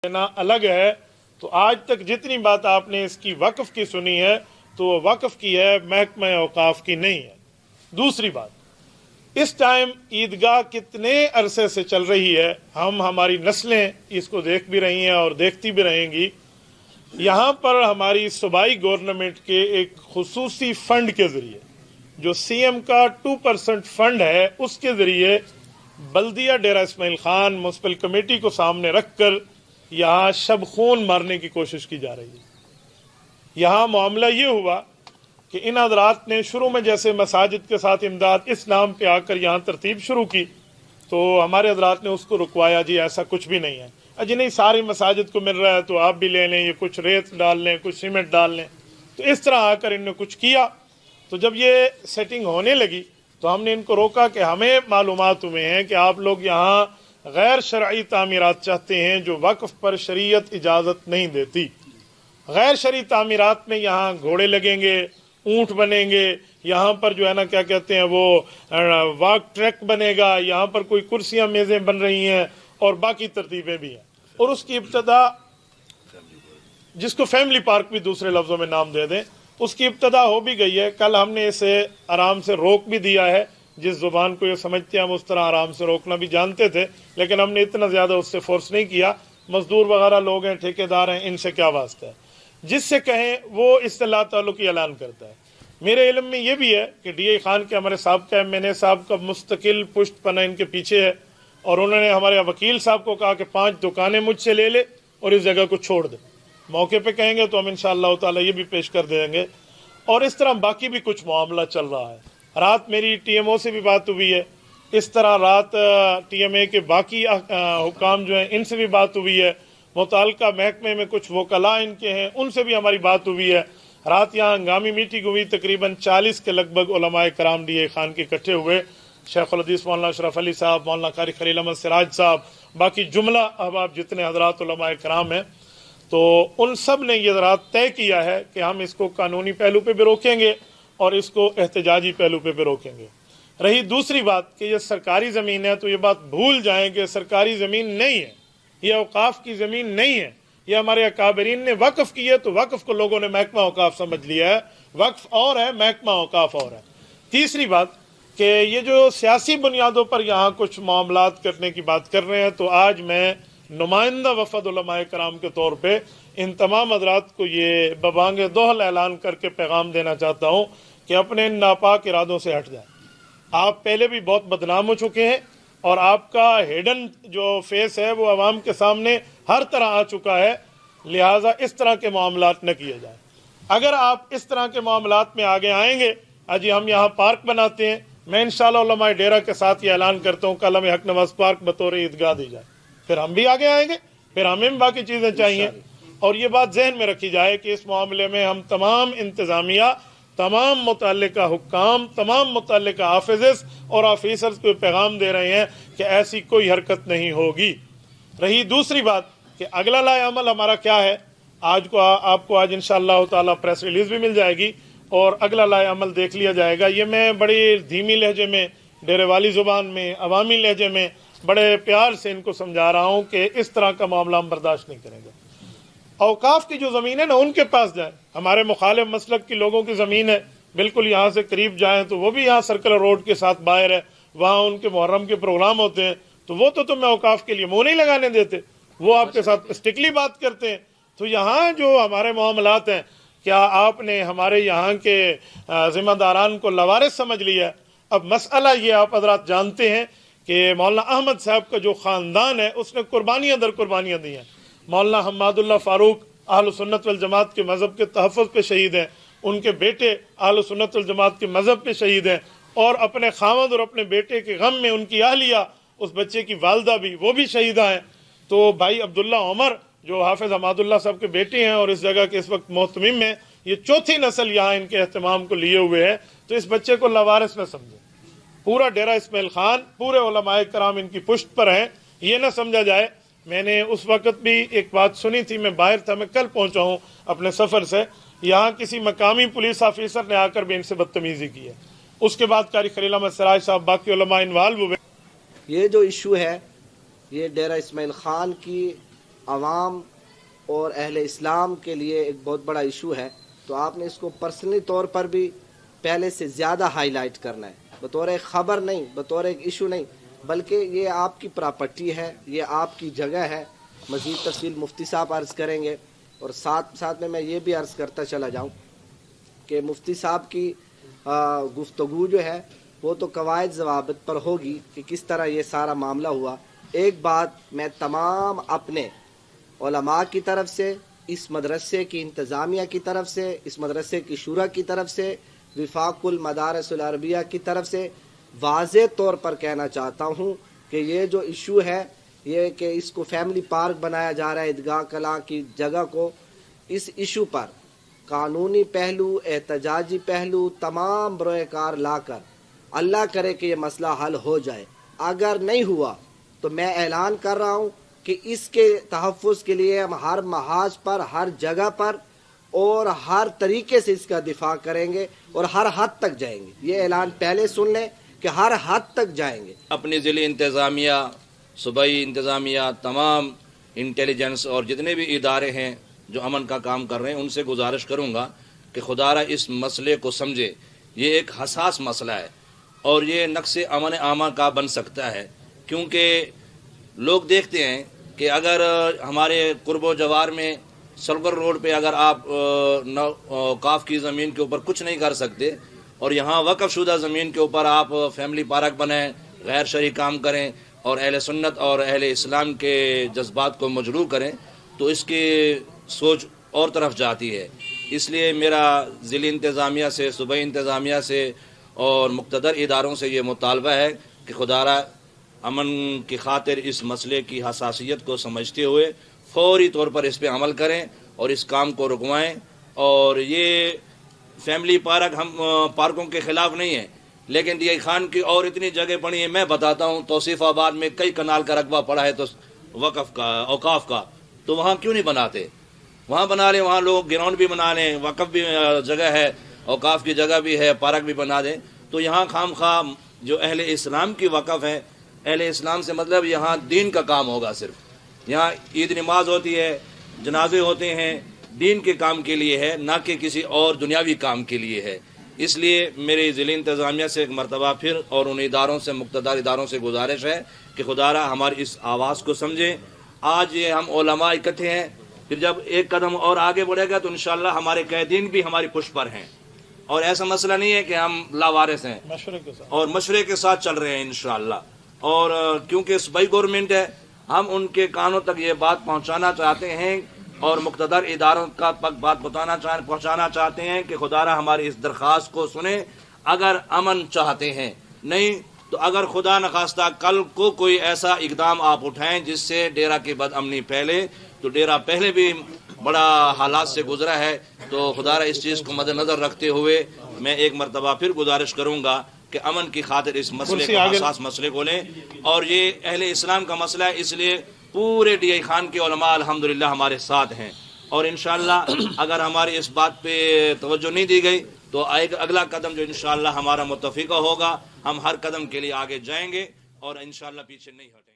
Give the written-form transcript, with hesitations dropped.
लेना अलग है। तो आज तक जितनी बात आपने इसकी वक्फ की सुनी है तो वो वक्फ की है, महकमा औकाफ की नहीं है। दूसरी बात, इस टाइम ईदगाह कितने अरसे से चल रही है, हमारी नस्लें इसको देख भी रही हैं और देखती भी रहेंगी। यहाँ पर हमारी सूबाई गवर्नमेंट के एक खुसूसी फंड के जरिए, जो सीएम का 2% फंड है, उसके जरिए बल्दिया डेरा इस्माइल खान म्युनिसिपल कमेटी को सामने रखकर यहाँ शब खून मारने की कोशिश की जा रही है। यहाँ मामला ये हुआ कि इन हजरात ने शुरू में जैसे मसाजिद के साथ इमदाद इस नाम पे आकर यहाँ तरतीब शुरू की, तो हमारे हजरात ने उसको रुकवाया, जी ऐसा कुछ भी नहीं है, अजी नहीं सारी मसाजिद को मिल रहा है तो आप भी ले लें, ये कुछ रेत डाल लें, कुछ सीमेंट डाल लें। तो इस तरह आकर इन्होंने कुछ किया। तो जब ये सेटिंग होने लगी तो हमने इनको रोका कि हमें मालूमात हुए हैं कि आप लोग यहाँ गैर शरई तामीरात चाहते हैं जो वक्फ पर शरीयत इजाज़त नहीं देती। गैर शरई तामीरात में यहाँ घोड़े लगेंगे, ऊंट बनेंगे, यहाँ पर जो है ना क्या कहते हैं वो वॉक ट्रैक बनेगा, यहाँ पर कोई कुर्सियाँ मेज़ें बन रही हैं और बाकी तरतीबें भी हैं। और उसकी इब्तदा, जिसको फैमिली पार्क भी दूसरे लफ्ज़ों में नाम दे दें, उसकी इब्तदा हो भी गई है। कल हमने इसे आराम से रोक भी दिया है। जिस ज़ुबान को ये समझते हैं हम उस तरह आराम से रोकना भी जानते थे, लेकिन हमने इतना ज़्यादा उससे फोर्स नहीं किया। मजदूर वगैरह लोग हैं, ठेकेदार हैं, इनसे क्या वास्ता है। जिससे कहें वो इस्तिलाह ताल्लुकी ऐलान करता है। मेरे इल्म में ये भी है कि DI खान के हमारे साहब MNA साहब का मुस्तकिल पुष्ट पना इनके पीछे है, और उन्होंने हमारे वकील साहब को कहा कि 5 दुकानें मुझसे ले ले और इस जगह को छोड़ दे। मौके पे कहेंगे तो हम इंशाअल्लाह ताला ये भी पेश कर देंगे। और इस तरह बाकी भी कुछ मामला चल रहा है। रात मेरी TMO से भी बात हुई है, इस तरह रात TMA के बाकी हुकाम जो हैं इनसे भी बात हुई है। मुताल्लिका महकमे में कुछ वकला इनके हैं, उनसे भी हमारी बात हुई है। रात यहाँ हंगामी मीटिंग हुई, तकरीबन 40 के लगभग उलमाए कराम DI खान के इकट्ठे हुए। शेखुल हदीस मौलाना अशरफ अली साहब, मौलाना कारी खलील अहमद सिराज साहब, बाकी जुमला अहबाब जितने हजरात उलमाए कराम हैं, तो उन सब ने ये रात तय किया है कि हम इसको कानूनी पहलू पे भी रोकेंगे और इसको एहतजाजी पहलू पे भी रोकेंगे। रही दूसरी बात कि ये सरकारी ज़मीन है, तो ये बात भूल जाएं कि सरकारी ज़मीन नहीं है, ये औकाफ की ज़मीन नहीं है। ये हमारे अकाबरीन ने वक्फ की है, तो वक्फ को लोगों ने महकमा औकाफ समझ लिया है। वक्फ और है, महकमा औकाफ और है। तीसरी बात कि ये जो सियासी बुनियादों पर यहाँ कुछ मामलात करने की बात कर रहे हैं, तो आज मैं नुमाइंदा वफ़द उलमाए कराम के तौर पे इन तमाम हज़रात को ये बबांगे दोहल ऐलान करके पैगाम देना चाहता हूँ कि अपने नापाक इरादों से हट जाए। आप पहले भी बहुत बदनाम हो चुके हैं और आपका हिडन जो फेस है वो आवाम के सामने हर तरह आ चुका है, लिहाजा इस तरह के मामलात न किए जाए। अगर आप इस तरह के मामलात में आगे आएंगे, आज हम यहाँ पार्क बनाते हैं, मैं इंशाअल्लाह उलमाए डेरा के साथ ये ऐलान करता हूँ कल हमें हक नवाज पार्क बतौर ईदगाह दी जाए, फिर हम भी आगे आएंगे, फिर हमें भी बाकी चीज़ें चाहिए। और ये बात जहन में रखी जाए कि इस मामले में हम तमाम इंतज़ामिया, तमाम मुतल्लिका हुक्काम, तमाम मुतल्लिका हाफिज़ और ऑफिसर्स को पैगाम दे रहे हैं कि ऐसी कोई हरकत नहीं होगी। रही दूसरी बात कि अगला लाए अमल हमारा क्या है, आज को आपको आज इंशाअल्लाह ताला प्रेस रिलीज़ भी मिल जाएगी और अगला लाए अमल देख लिया जाएगा। ये मैं बड़ी धीमी लहजे में, डेरे वाली ज़ुबान में, अवामी लहजे में बड़े प्यार से इनको समझा रहा हूँ कि इस तरह का मामला हम बर्दाश्त नहीं करेंगे। औकाफ की जो ज़मीन है ना उनके पास जाए, हमारे मुखालिफ मसलक की लोगों की ज़मीन है, बिल्कुल यहाँ से करीब जाएं तो वो भी यहाँ सर्कुलर रोड के साथ बाहर है, वहाँ उनके मुहर्रम के प्रोग्राम होते हैं, तो वो तो तुम्हें औकाफ के लिए मुँह नहीं लगाने देते, वो आपके साथ स्टिकली बात करते हैं। तो यहाँ जो हमारे मामलात हैं, क्या आपने हमारे यहाँ के ज़िम्मेदारान को लवारिस समझ लिया है? अब मसला ये आप हज़रात जानते हैं कि मौलाना अहमद साहब का जो ख़ानदान है उसने कुर्बानियाँ दर कुर्बानियाँ दी हैं। मौलाना हम्मादुल्लाह फ़ारूक अहल सुन्नत वल जमात के मज़हब के तहफ़्फ़ुज़ पे शहीद हैं, उनके बेटे अहल सुन्नत वल जमात के मज़हब पे शहीद हैं, और अपने खामद और अपने बेटे के गम में उनकी अहलिया, उस बच्चे की वालदा भी, वो भी शहीदा हैं। तो भाई अब्दुल्ला उमर जो हाफिज़ हमादुल्लाह साहब के बेटे हैं और इस जगह के इस वक्त मोहतमिम में, ये चौथी नस्ल यहाँ इनके एहतमाम को लिए हुए है। तो इस बच्चे को लवारिस न समझे, पूरा डेरा इस्माइल खान, पूरे उलमाए कराम इनकी पुष्ट पर हैं, ये ना समझा जाए। मैंने उस वक़्त भी एक बात सुनी थी, मैं बाहर था, मैं कल पहुंचा हूं अपने सफ़र से, यहाँ किसी मकामी पुलिस ऑफिसर ने आकर भी इनसे बदतमीजी की है। उसके बाद कारी खलील अहमद सिराज साहब, बाकी उलमा इन्वॉल्व हुए। ये जो इशू है ये डेरा इस्माइल खान की عوام اور اہل اسلام کے لیے ایک بہت بڑا ایشو ہے، تو آپ نے اس کو پرسنلی طور پر بھی پہلے سے زیادہ ہائی لائٹ کرنا ہے، بطور ایک خبر نہیں، بطور ایک ایشو نہیں، بلکہ یہ آپ کی پراپرٹی ہے، یہ آپ کی جگہ ہے۔ مزید تفصیل مفتی صاحب عرض کریں گے، اور ساتھ میں یہ بھی عرض کرتا چلا جاؤں کہ مفتی صاحب کی گفتگو جو ہے وہ تو قواعد ضوابط پر ہوگی کہ کس طرح یہ سارا معاملہ ہوا۔ ایک بات میں تمام اپنے علماء کی طرف سے، اس مدرسے کی انتظامیہ کی طرف سے، اس مدرسے کی شورا کی طرف سے، وفاق المدارس العربیہ کی طرف سے واضح طور پر کہنا چاہتا ہوں کہ یہ جو ایشو ہے، یہ کہ اس کو فیملی پارک بنایا جا رہا ہے عیدگاہ کلاں کی جگہ کو، اس ایشو پر قانونی پہلو، احتجاجی پہلو، تمام بروئے کار لا کر اللہ کرے کہ یہ مسئلہ حل ہو جائے۔ اگر نہیں ہوا تو میں اعلان کر رہا ہوں کہ اس کے تحفظ کے لیے ہم ہر محاذ پر، ہر جگہ پر اور ہر طریقے سے اس کا دفاع کریں گے اور ہر حد تک جائیں گے۔ یہ اعلان پہلے سن لیں کہ ہر حد تک جائیں گے۔ اپنی ضلعی انتظامیہ، صوبائی انتظامیہ، تمام انٹیلیجنس اور جتنے بھی ادارے ہیں جو امن کا کام کر رہے ہیں، ان سے گزارش کروں گا کہ خدا را اس مسئلے کو سمجھے۔ یہ ایک حساس مسئلہ ہے اور یہ نقص امن عامہ کا بن سکتا ہے، کیونکہ لوگ دیکھتے ہیں کہ اگر ہمارے قرب و جوار میں سلگر روڈ پہ اگر آپ اوقاف کی زمین کے اوپر کچھ نہیں کر سکتے اور یہاں وقف شدہ زمین کے اوپر آپ فیملی پارک بنائیں، غیر شرعی کام کریں اور اہل سنت اور اہل اسلام کے جذبات کو مجروح کریں، تو اس کی سوچ اور طرف جاتی ہے۔ اس لیے میرا ضلعی انتظامیہ سے، صوبائی انتظامیہ سے اور مقتدر اداروں سے یہ مطالبہ ہے کہ خدا را امن کی خاطر اس مسئلے کی حساسیت کو سمجھتے ہوئے فوری طور پر اس پہ عمل کریں اور اس کام کو رکوائیں۔ اور یہ فیملی پارک ہم پارکوں کے خلاف نہیں ہیں، لیکن ڈی خان کی اور اتنی جگہ پڑی ہیں، میں بتاتا ہوں توصیف آباد میں کئی کنال کا رقبہ پڑا ہے تو وقف کا، اوقاف کا، تو وہاں کیوں نہیں بناتے؟ وہاں بنا لیں، وہاں لوگ گراؤنڈ بھی بنا لیں، وقف بھی جگہ ہے، اوقاف کی جگہ بھی ہے، پارک بھی بنا دیں۔ تو یہاں خام خواہ جو اہل اسلام کی وقف ہے، اہل اسلام سے مطلب یہاں دین کا کام ہوگا، صرف یہاں عید نماز ہوتی ہے، جنازے ہوتے ہیں، دین کے کام کے لیے ہے، نہ کہ کسی اور دنیاوی کام کے لیے ہے۔ اس لیے میری ضلعی انتظامیہ سے ایک مرتبہ پھر اور ان اداروں سے، مقتدر اداروں سے گزارش ہے کہ خدا را ہماری اس آواز کو سمجھیں۔ آج یہ ہم علماء اکٹھے ہیں، پھر جب ایک قدم اور آگے بڑھے گا تو انشاءاللہ ہمارے قائدین بھی ہماری پشت پر ہیں، اور ایسا مسئلہ نہیں ہے کہ ہم لاوارث ہیں، اور مشورے کے ساتھ چل رہے ہیں انشاءاللہ۔ اور کیونکہ صوبائی گورنمنٹ ہے، ہم ان کے کانوں تک یہ بات پہنچانا چاہتے ہیں اور مقتدر اداروں کا بات پہنچانا چاہتے ہیں کہ خدا را ہماری اس درخواست کو سنیں۔ اگر امن چاہتے ہیں، نہیں تو اگر خدا نخواستہ کل کو کوئی ایسا اقدام آپ اٹھائیں جس سے ڈیرہ کی بد امنی پھیلے، تو ڈیرہ پہلے بھی بڑا حالات سے گزرا ہے، تو خدا را اس چیز کو مد نظر رکھتے ہوئے میں ایک مرتبہ پھر گزارش کروں گا کہ امن کی خاطر اس مسئلے کو، حساس مسئلے کو لیں۔ اور یہ اہل اسلام کا مسئلہ ہے، اس لیے پورے ڈی آئی خان کے علماء الحمدللہ ہمارے ساتھ ہیں، اور انشاءاللہ اگر ہماری اس بات پہ توجہ نہیں دی گئی تو اگلا قدم جو انشاءاللہ ہمارا متفقہ ہوگا، ہم ہر قدم کے لیے آگے جائیں گے اور انشاءاللہ پیچھے نہیں ہٹیں گے۔